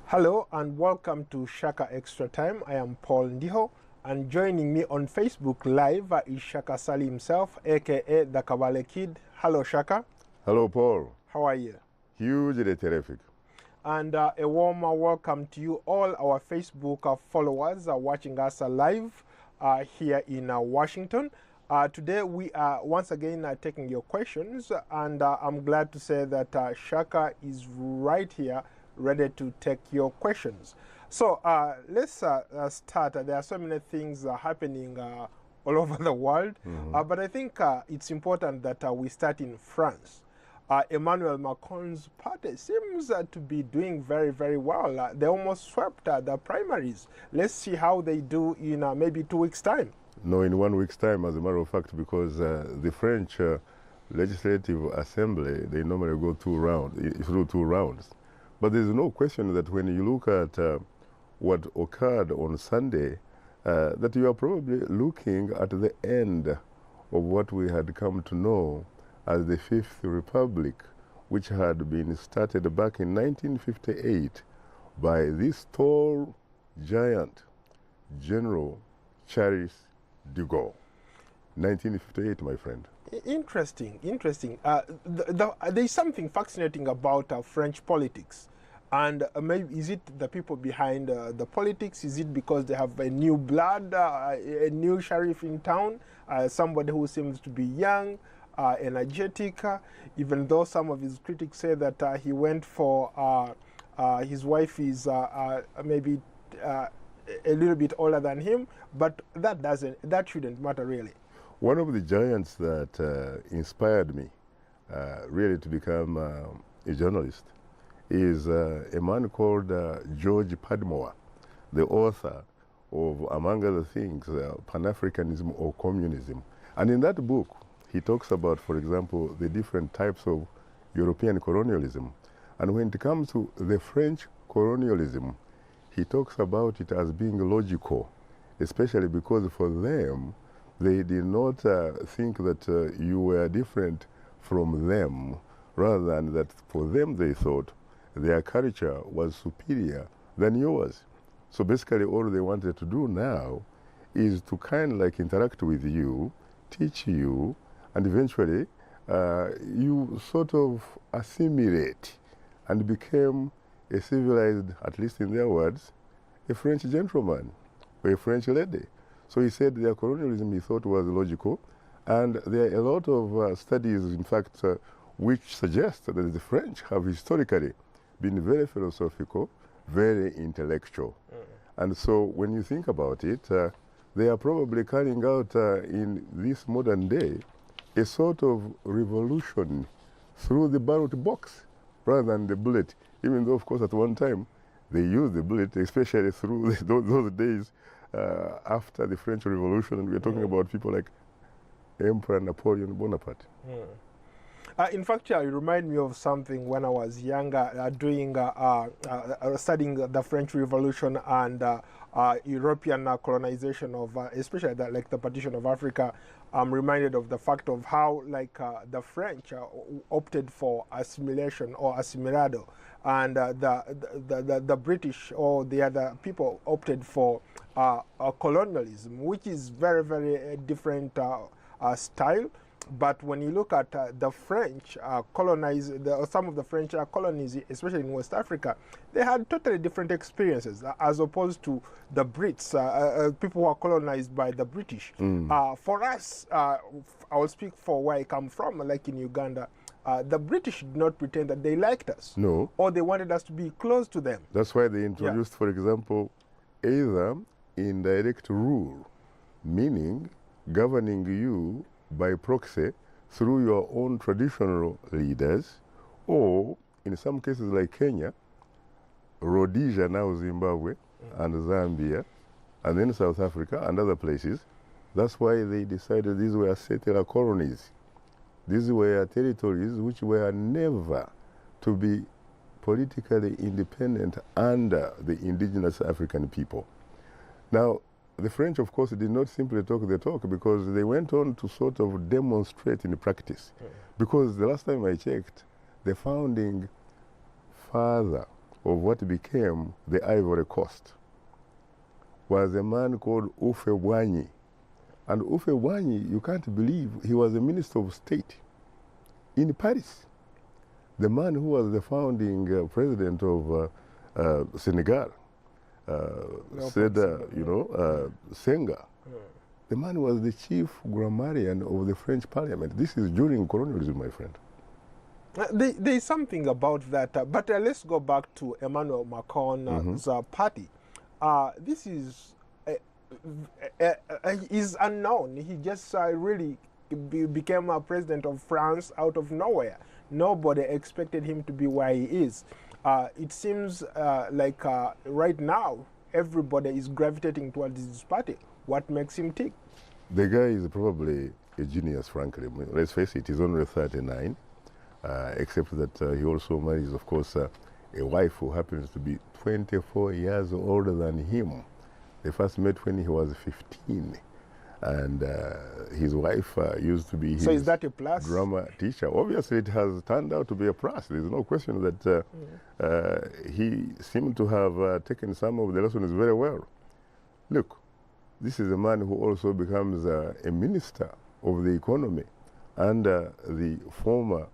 Hello and welcome to Shaka Extra Time. I am Paul Ndiho, and joining me on Facebook Live is Shaka Sali himself, aka the Kabale Kid. Hello, Shaka. Hello, Paul. How are you? Hugely terrific. And a warm welcome to you, all our Facebook followers watching us live here in Washington. Today we are once again taking your questions, and I'm glad to say that Shaka is right here ready to take your questions. So let's start. There are so many things happening all over the world, but I think it's important that we start in France. Emmanuel Macron's party seems to be doing very, very well. They almost swept the primaries. Let's see how they do in maybe 2 weeks' time. No, in 1 week's time, as a matter of fact, because the French Legislative Assembly, they normally go through two rounds. But there's no question that when you look at what occurred on Sunday, that you are probably looking at the end of what we had come to know as the Fifth Republic, which had been started back in 1958 by this tall giant, General Charles de Gaulle. 1958, my friend. Interesting. There's something fascinating about French politics. And maybe is it the people behind the politics? Is it because they have a new blood, a new sheriff in town, somebody who seems to be young, energetic, even though some of his critics say that he went for his wife is maybe a little bit older than him, but that shouldn't matter really. One of the giants that inspired me really to become a journalist is a man called George Padmore, the author of, among other things, Pan-Africanism or Communism. And in that book, he talks about, for example, the different types of European colonialism. And when it comes to the French colonialism, he talks about it as being logical, especially because for them, they did not think that you were different from them, rather than that for them they thought their culture was superior than yours. So basically all they wanted to do now is to kind of like interact with you, teach you, and eventually you sort of assimilate and became a civilized, at least in their words, a French gentleman or a French lady. So he said their colonialism he thought was logical, and there are a lot of studies, in fact, which suggest that the French have historically been very philosophical, very intellectual. And so when you think about it, they are probably carrying out in this modern day a sort of revolution through the ballot box rather than the bullet, even though, of course, at one time they used the bullet, especially through those days after the French Revolution, and we're talking about people like Emperor Napoleon Bonaparte. In fact, you remind me of something when I was younger, studying the French Revolution and European colonization of, especially the partition of Africa. I'm reminded of the fact of how, the French opted for assimilation or assimilado, and the British or the other people opted for colonialism, which is very, very different style. But when you look at the French some of the French colonies, especially in West Africa, they had totally different experiences as opposed to the Brits, people who are colonized by the British. For us, I will speak for where I come from, like in Uganda, the British did not pretend that they liked us. No. Or they wanted us to be close to them. That's why they introduced, for example, either indirect rule, meaning governing you by proxy through your own traditional leaders, or in some cases like Kenya, Rhodesia, now Zimbabwe, and Zambia, and then South Africa and other places. That's why they decided these were settler colonies. These were territories which were never to be politically independent under the indigenous African people. Now, the French, of course, did not simply talk the talk, because they went on to sort of demonstrate in practice. Because the last time I checked, the founding father of what became the Ivory Coast was a man called Houphouët-Boigny. And Houphouët-Boigny, you can't believe, he was a minister of state in Paris. The man who was the founding president of Senegal, Senghor. The man was the chief grammarian of the French parliament. This is during colonialism, my friend. There is something about that, but let's go back to Emmanuel Macron's party. This is unknown. He just really became a president of France out of nowhere. Nobody expected him to be where he is. It seems like right now everybody is gravitating towards this party. What makes him tick? The guy is probably a genius, frankly. Let's face it, he's only 39, except that he also marries, of course, a wife who happens to be 24 years older than him. They first met when he was 15. And his wife used to be his so is that a plus? Drama teacher. Obviously, it has turned out to be a plus. There's no question that he seemed to have taken some of the lessons very well. Look, this is a man who also becomes a minister of the economy under the former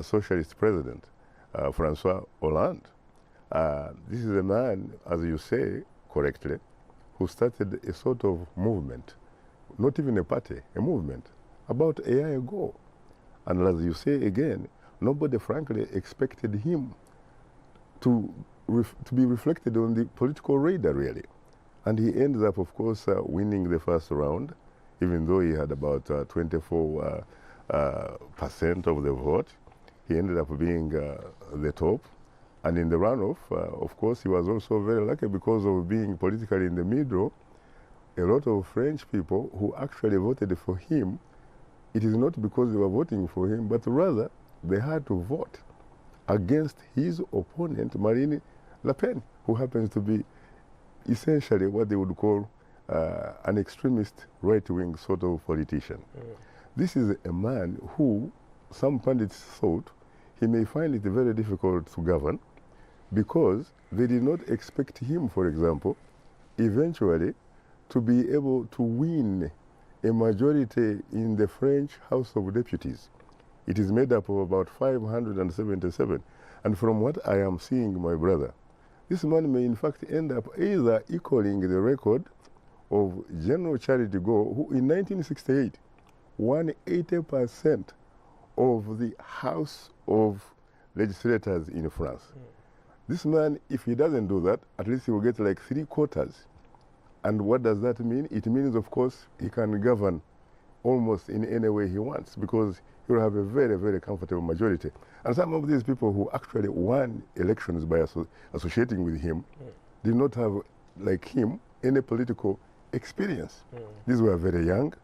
socialist president, Francois Hollande. This is a man, as you say correctly, who started a sort of movement, not even a party, a movement, about a year ago. And as you say again, nobody frankly expected him to be reflected on the political radar, really. And he ends up, of course, winning the first round, even though he had about 24% of the vote. He ended up being the top. And in the runoff, of course, he was also very lucky because of being politically in the middle. A lot of French people who actually voted for him, it is not because they were voting for him, but rather they had to vote against his opponent, Marine Le Pen, who happens to be essentially what they would call an extremist right-wing sort of politician. This is a man who some pundits thought he may find it very difficult to govern because they did not expect him, for example, eventually to be able to win a majority in the French House of Deputies. It is made up of about 577. And from what I am seeing, my brother, this man may in fact end up either equaling the record of General Charles de Gaulle, who in 1968 won 80% of the House of Legislators in France. This man, if he doesn't do that, at least he will get like 3/4. And what does that mean? It means, of course, he can govern almost in any way he wants because he will have a very, very comfortable majority. And some of these people who actually won elections by associating with him did not have, like him, any political experience. These were very young,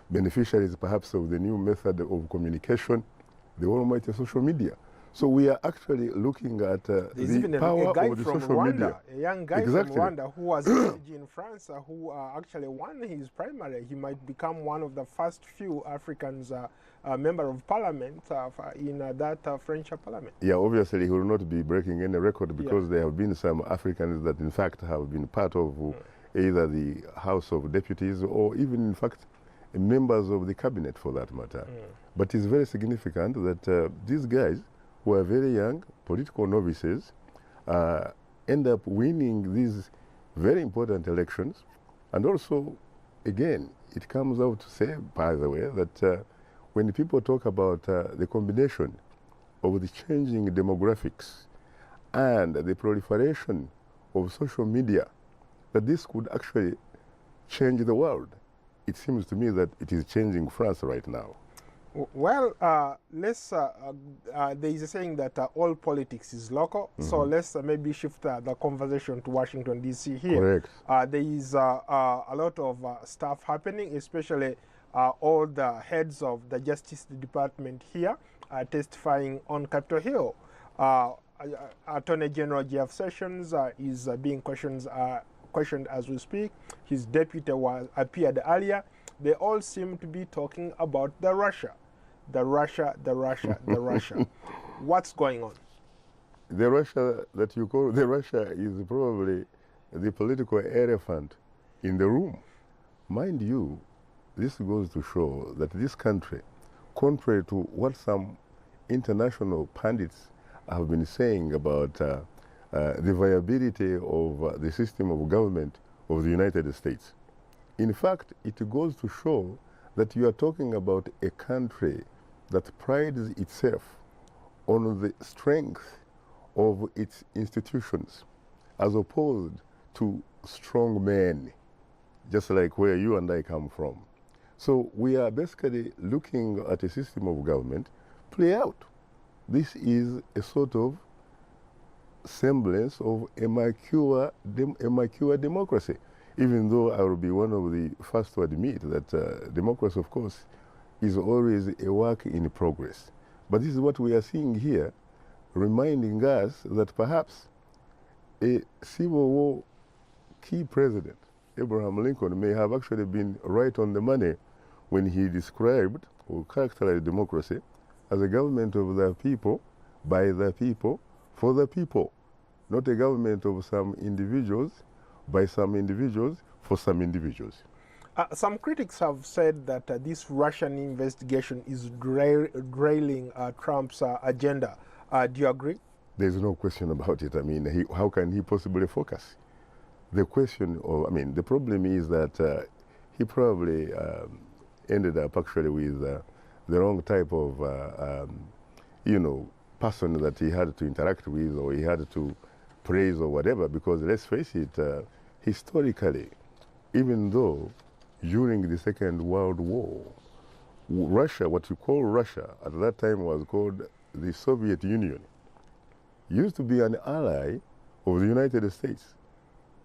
beneficiaries perhaps of the new method of communication, the almighty social media. So we are actually looking at the power of the social Rwanda, media. A young guy from Rwanda who was in France, who actually won his primary. He might become one of the first few Africans member of parliament in that French parliament. Yeah, obviously he will not be breaking any record because there have been some Africans that in fact have been part of either the House of Deputies or even in fact members of the cabinet for that matter. But it's very significant that these guys who are very young, political novices, end up winning these very important elections. And also, again, it comes out to say, by the way, that when people talk about the combination of the changing demographics and the proliferation of social media, that this could actually change the world. It seems to me that it is changing France right now. Well, there is a saying that all politics is local, so let's maybe shift the conversation to Washington, D.C. here. Correct. There is a lot of stuff happening, especially all the heads of the Justice Department here testifying on Capitol Hill. Attorney General Jeff Sessions is being questioned as we speak. His deputy appeared earlier. They all seem to be talking about the Russia. What's going on? the Russia that you call the Russia is probably the political elephant in the room. Mind you, this goes to show that this country, contrary to what some international pundits have been saying about the viability of the system of government of the United States, in fact, it goes to show that you are talking about a country that prides itself on the strength of its institutions as opposed to strong men, just like where you and I come from. So we are basically looking at a system of government play out. This is a sort of semblance of a mature democracy, even though I will be one of the first to admit that democracy, of course, is always a work in progress. But this is what we are seeing here, reminding us that perhaps a Civil War key president, Abraham Lincoln, may have actually been right on the money when he described or characterized democracy as a government of the people, by the people, for the people, not a government of some individuals, by some individuals, for some individuals. Some critics have said that this Russian investigation is derailing Trump's agenda. Do you agree? There's no question about it. I mean, how can he possibly focus? The question, the problem is that he probably ended up actually with the wrong type of, person that he had to interact with or he had to praise or whatever, because let's face it, historically, even though during the Second World War, Russia, what you call Russia, at that time was called the Soviet Union, used to be an ally of the United States,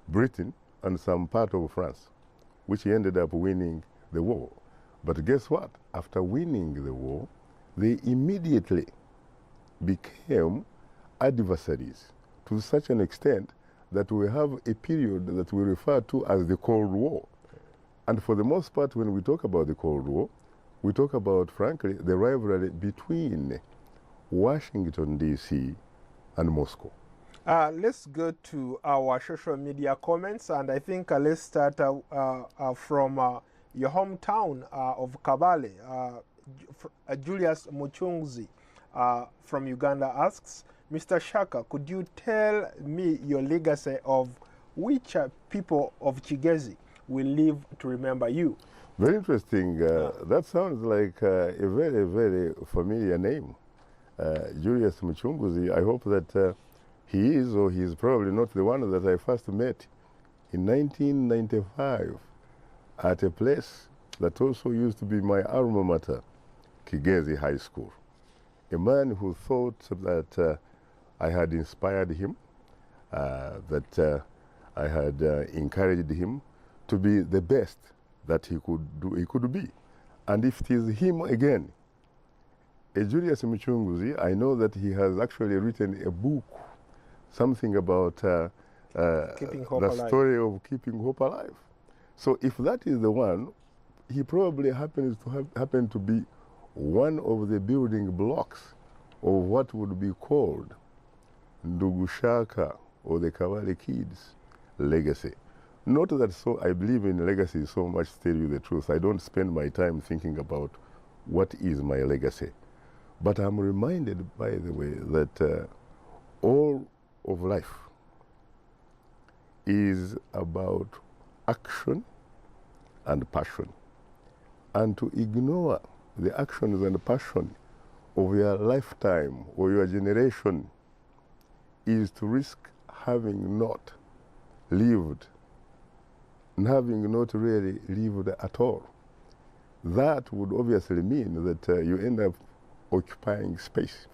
Britain, and some part of France, which ended up winning the war. But guess what? After winning the war, they immediately became adversaries to such an extent that we have a period that we refer to as the Cold War. And for the most part, when we talk about the Cold War, we talk about, frankly, the rivalry between Washington, D.C. and Moscow. Let's go to our social media comments, and I think let's start from your hometown of Kabale. Julius Muchungzi from Uganda asks, Mr. Shaka, could you tell me your legacy of which people of Kigezi will live to remember you? Very interesting. That sounds like a very, very familiar name. Julius Muchungzi. I hope that he is, or he is probably not the one that I first met in 1995 at a place that also used to be my alma mater, Kigezi High School. A man who thought that I had inspired him, that I had encouraged him to be the best that he could be. And if it is him again, Julius Muchungzi, I know that he has actually written a book, something about the story of keeping hope alive. So if that is the one, he probably happens to happen to be one of the building blocks of what would be called Ndugu Shaka, or the Kabale Kids legacy. Not that I believe in legacy so much, to tell you the truth. I don't spend my time thinking about what is my legacy. But I'm reminded, by the way, that all of life is about action and passion. And to ignore the actions and passion of your lifetime or your generation is to risk having not lived, and having not really lived at all. That would obviously mean that you end up occupying space.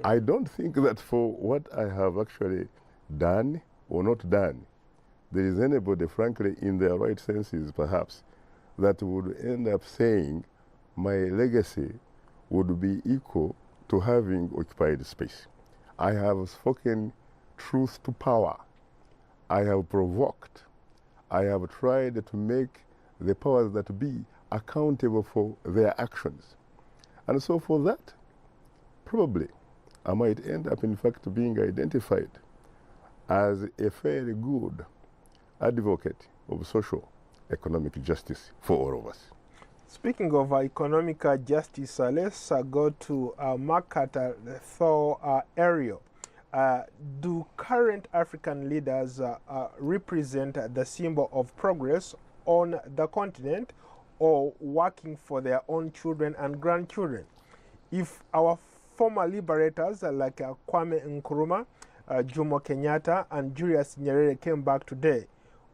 I don't think that for what I have actually done or not done, there is anybody, frankly, in their right senses, perhaps, that would end up saying my legacy would be equal to having occupied space. I have spoken truth to power. I have provoked. I have tried to make the powers that be accountable for their actions. And so for that, probably, I might end up, in fact, being identified as a fairly good advocate of social economic justice for all of us. Speaking of economic justice, let's go to Makata Thor Ariel. Do current African leaders represent the symbol of progress on the continent, or working for their own children and grandchildren? If our former liberators like Kwame Nkrumah, Jomo Kenyatta, and Julius Nyerere came back today,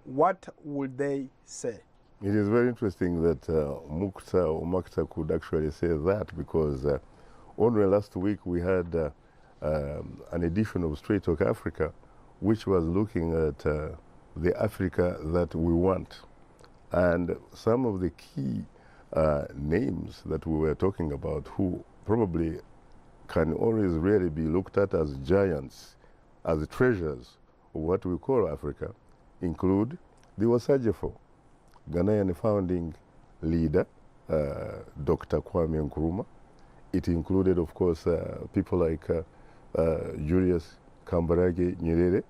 what would they say? It is very interesting that Makta could actually say that, because only last week we had an edition of Straight Talk Africa, which was looking at the Africa that we want. And some of the key names that we were talking about, who probably can always really be looked at as giants, as treasures of what we call Africa, include the Wasajefo, Ghanaian founding leader, Dr. Kwame Nkrumah. It included, of course, people like Julius Kambarage Nyerere,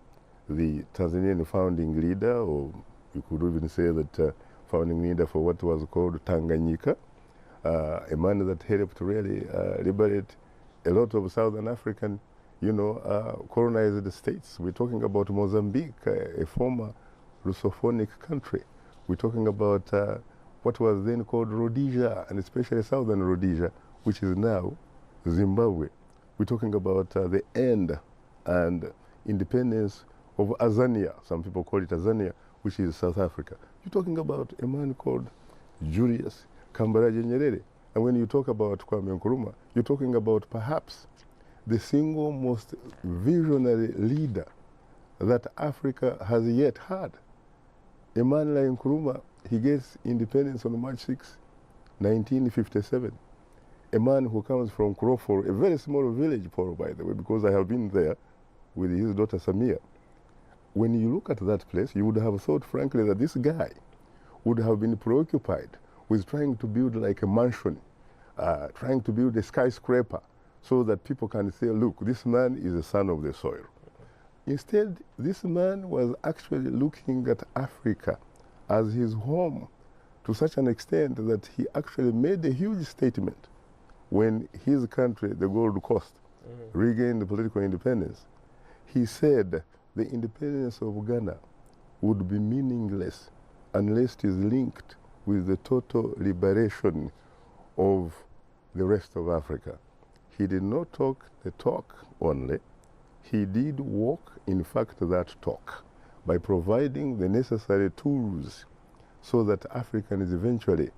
the Tanzanian founding leader, or you could even say that founding leader for what was called Tanganyika, a man that helped really liberate a lot of Southern African, colonized states. We're talking about Mozambique, a former Lussophonic country. We're talking about what was then called Rhodesia, and especially Southern Rhodesia, which is now Zimbabwe. We're talking about the end and independence of Azania. Some people call it Azania, which is South Africa. You're talking about a man called Julius Kambarage Nyerere. And when you talk about Kwame Nkrumah, you're talking about perhaps the single most visionary leader that Africa has yet had. A man like Nkrumah, he gets independence on March 6, 1957. A man who comes from Crawford, a very small village, Paul, by the way, because I have been there with his daughter Samia. When you look at that place, you would have thought, frankly, that this guy would have been preoccupied with trying to build like a mansion, trying to build a skyscraper, so that people can say, look, this man is a son of the soil. Instead, this man was actually looking at Africa as his home, to such an extent that he actually made a huge statement when his country, the Gold Coast, regained political independence. He said the independence of Ghana would be meaningless unless it is linked with the total liberation of the rest of Africa. He did not talk the talk only. He did walk, in fact, that talk by providing the necessary tools so that Africans eventually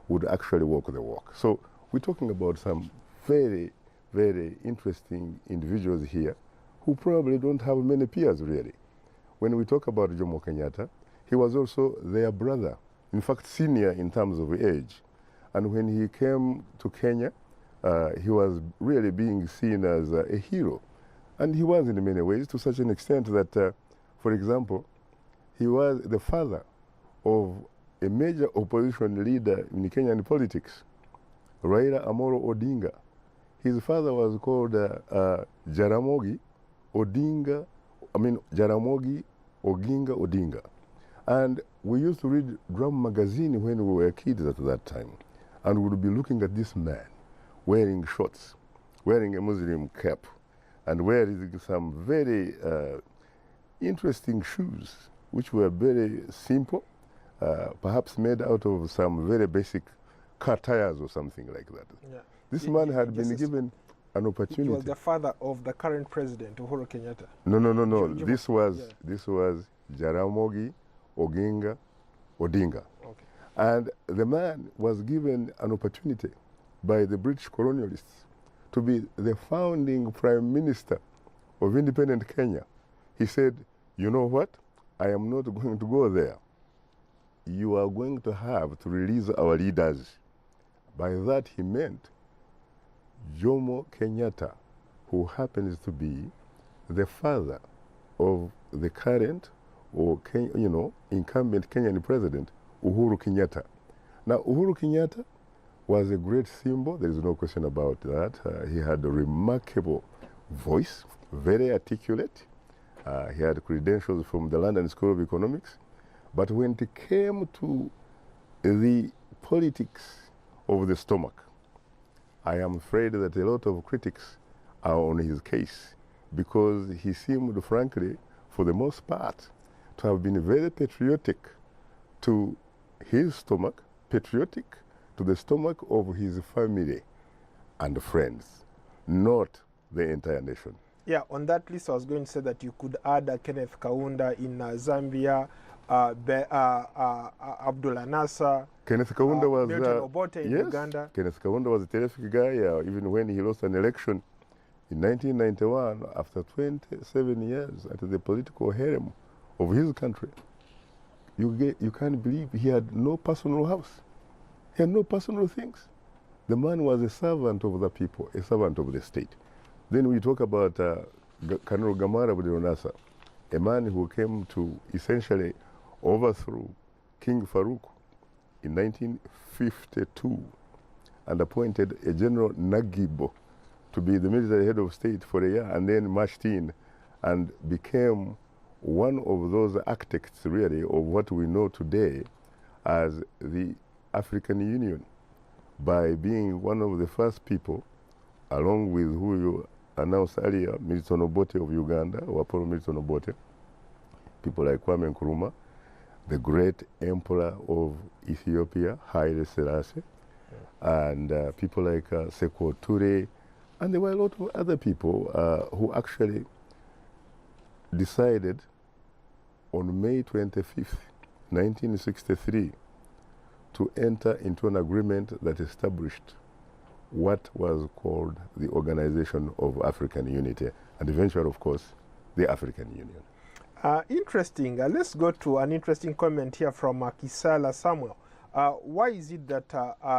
would actually walk the walk. So we're talking about some very, very interesting individuals here who probably don't have many peers, really. When we talk about Jomo Kenyatta, he was also their brother, in fact, senior in terms of age. And when he came to Kenya, he was really being seen as a hero. And he was in many ways, to such an extent that, for example, he was the father of a major opposition leader in Kenyan politics, Raila Amolo Odinga. His father was called Jaramogi Oginga Odinga. And we used to read Drum magazine when we were kids at that time, and we would be looking at this man wearing shorts, wearing a Muslim cap, and wearing some very interesting shoes, which were very simple, perhaps made out of some very basic car tires or something like that. Yeah. This man had been given an opportunity. He was the father of the current president, Uhuru Kenyatta. No. This was Jaramogi Oginga Odinga. Okay. And the man was given an opportunity by the British colonialists to be the founding prime minister of independent Kenya. He said, you know what? I am not going to go there. You are going to have to release our leaders. By that he meant Jomo Kenyatta, who happens to be the father of the current or incumbent Kenyan president, Uhuru Kenyatta. Now, Uhuru Kenyatta was a great symbol. There is no question about that. He had a remarkable voice, very articulate. He had credentials from the London School of Economics. But when it came to the politics of the stomach, I am afraid that a lot of critics are on his case because he seemed, frankly, for the most part, to have been very patriotic to his stomach, patriotic to the stomach of his family and friends, not the entire nation. Yeah, on that list, I was going to say that you could add Kenneth Kaunda in Zambia, Abdullah Nasser. Kenneth Kaunda was Milton Obote in yes, Uganda. Kenneth Kaunda was a terrific guy, even when he lost an election in 1991 after 27 years at the political harem of his country. You can't believe he had no personal house. He had no personal things. The man was a servant of the people, a servant of the state. Then we talk about Colonel Gamara Abdel Nasser, a man who came to essentially overthrow King Farouk in 1952 and appointed a General Nagibo to be the military head of state for a year, and then marched in and became one of those architects, really, of what we know today as the African Union, by being one of the first people, along with who you announced earlier, Milton Obote of Uganda, or Apollo Milton Obote, people like Kwame Nkrumah, the great emperor of Ethiopia, Haile Selassie, and people like Sekou Toure, and there were a lot of other people who actually decided on May 25th, 1963, to enter into an agreement that established what was called the Organization of African Unity, and eventually, of course, the African Union. Interesting. Let's go to an interesting comment here from Kisala Samuel. Why is it that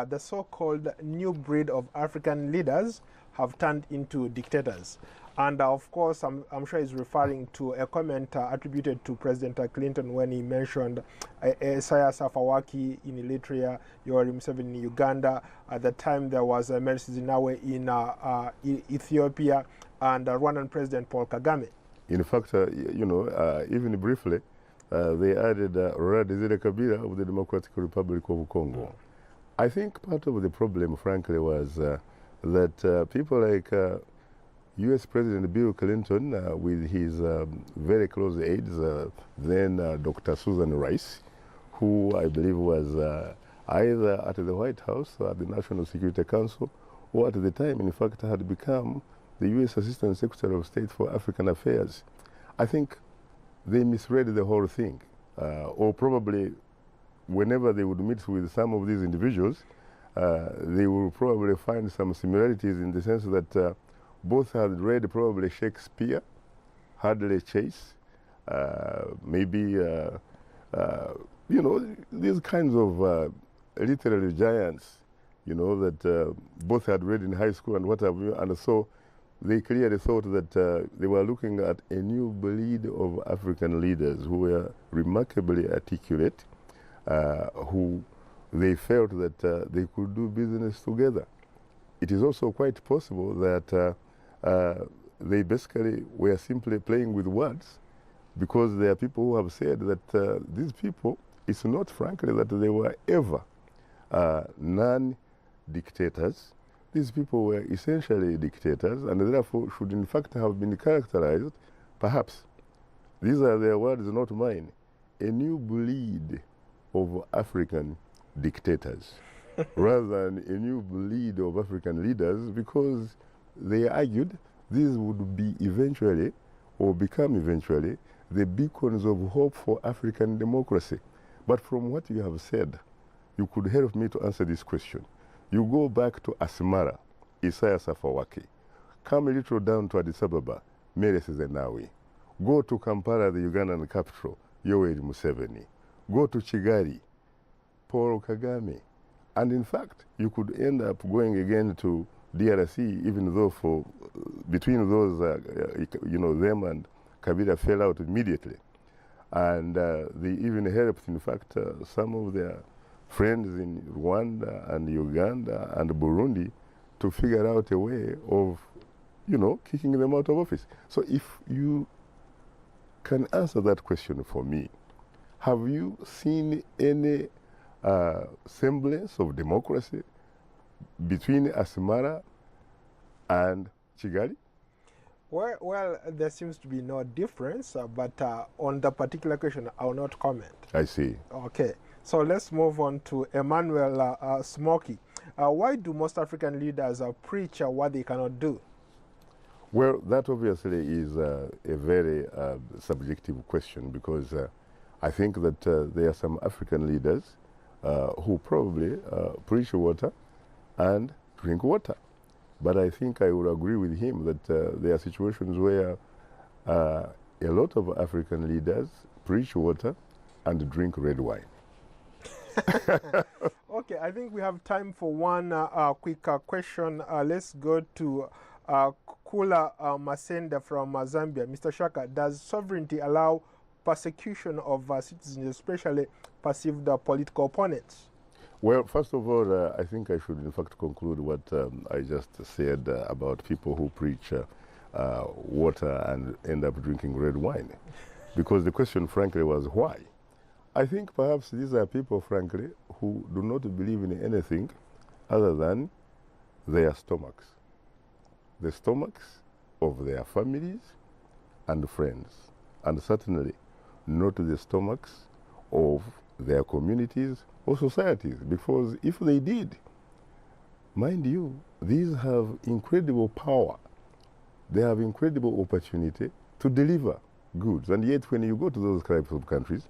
the so-called new breed of African leaders have turned into dictators? And of course, I'm sure he's referring to a comment attributed to President Clinton when he mentioned Isaias Afwerki in Eritrea, Yoweri Museveni in Uganda. At the time, there was Meles Zenawi in Ethiopia, and Rwandan President Paul Kagame. In fact, even briefly, they added Laurent Desire Kabila of the Democratic Republic of Congo. I think part of the problem, frankly, was that people like U.S. President Bill Clinton, with his very close aides, then Dr. Susan Rice, who I believe was either at the White House or at the National Security Council, or at the time, in fact, had become the U.S. Assistant Secretary of State for African Affairs. I think they misread the whole thing, or probably whenever they would meet with some of these individuals, they will probably find some similarities in the sense that both had read probably Shakespeare, Hadley Chase, maybe, these kinds of literary giants, that both had read in high school and what have you, and so they clearly thought that they were looking at a new breed of African leaders who were remarkably articulate, who they felt that they could do business together. It is also quite possible that they basically were simply playing with words, because there are people who have said that these people, it's not frankly that they were ever non-dictators. These people were essentially dictators, and therefore should in fact have been characterized, perhaps, these are their words, not mine, a new breed of African dictators, rather than a new breed of African leaders, because they argued these would be eventually, or become eventually, the beacons of hope for African democracy. But from what you have said, you could help me to answer this question. You go back to Asmara, Isaias Afwerki. Come a little down to Addis Ababa, Meles Zenawi. Go to Kampala, the Ugandan capital, Yoweri Museveni. Go to Kigali, Paul Kagame. And in fact, you could end up going again to DRC, even though between those, them and Kabila fell out immediately. And they even helped, in fact, some of their friends in Rwanda and Uganda and Burundi to figure out a way of, you know, kicking them out of office. So if you can answer that question for me, have you seen any semblance of democracy between Asmara and Kigali? Well, there seems to be no difference, but on the particular question, I will not comment. I see. Okay, so let's move on to Emmanuel Smoky. Why do most African leaders preach what they cannot do? Well, that obviously is a very subjective question, because I think that there are some African leaders who probably preach water and drink water. But I think I would agree with him that there are situations where a lot of African leaders preach water and drink red wine. Okay, I think we have time for one quick question. Let's go to Kula Masenda from Zambia. Mr. Shaka, does sovereignty allow persecution of citizens, especially perceived political opponents? Well, first of all, I think I should in fact conclude what I just said about people who preach water and end up drinking red wine. Because the question, frankly, was why? I think perhaps these are people, frankly, who do not believe in anything other than their stomachs. The stomachs of their families and friends, and certainly not the stomachs of their communities or societies, because if they did, mind you, these have incredible power. They have incredible opportunity to deliver goods, and yet when you go to those types of countries,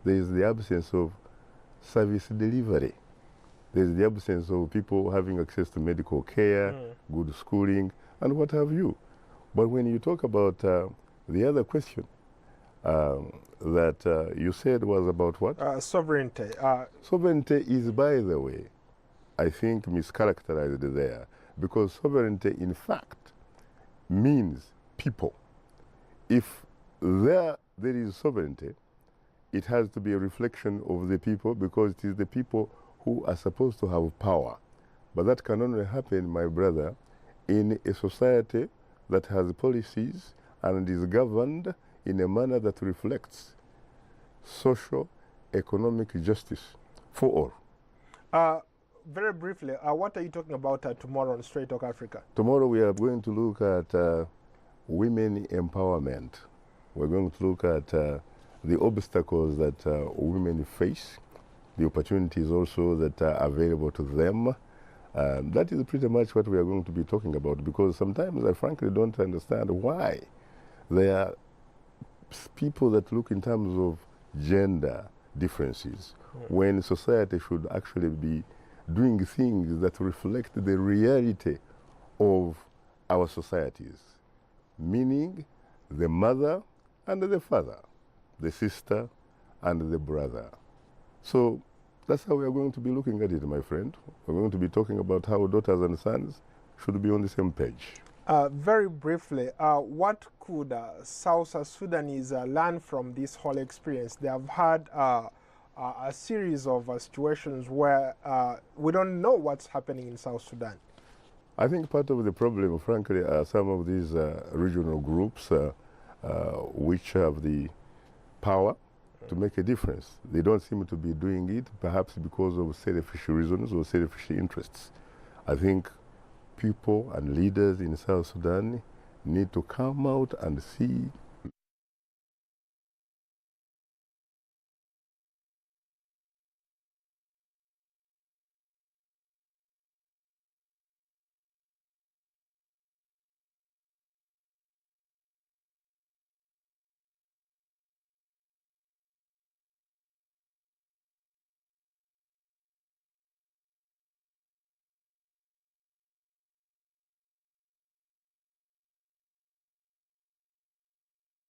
there is the absence of service delivery. There is the absence of people having access to medical care, good schooling, and what have you. But when you talk about the other question that you said was about what? Sovereignty. Sovereignty is, by the way, I think mischaracterized there, because sovereignty, in fact, means people. If there is sovereignty, it has to be a reflection of the people, because it is the people who are supposed to have power. But that can only happen, my brother, in a society that has policies and is governed in a manner that reflects social, economic justice for all. Very briefly, what are you talking about tomorrow on Straight Talk Africa? Tomorrow we are going to look at women empowerment. We're going to look at the obstacles that women face, the opportunities also that are available to them. That is pretty much what we are going to be talking about, because sometimes I frankly don't understand why there are people that look in terms of gender differences when society should actually be doing things that reflect the reality of our societies, meaning the mother and the father, the sister and the brother. So that's how we are going to be looking at it, my friend. We're going to be talking about how daughters and sons should be on the same page. Very briefly, what could South Sudanese learn from this whole experience? They have had a series of situations where we don't know what's happening in South Sudan. I think part of the problem, frankly, are some of these regional groups which have the power to make a difference. They don't seem to be doing it, perhaps because of selfish reasons or selfish interests. I think people and leaders in South Sudan need to come out and see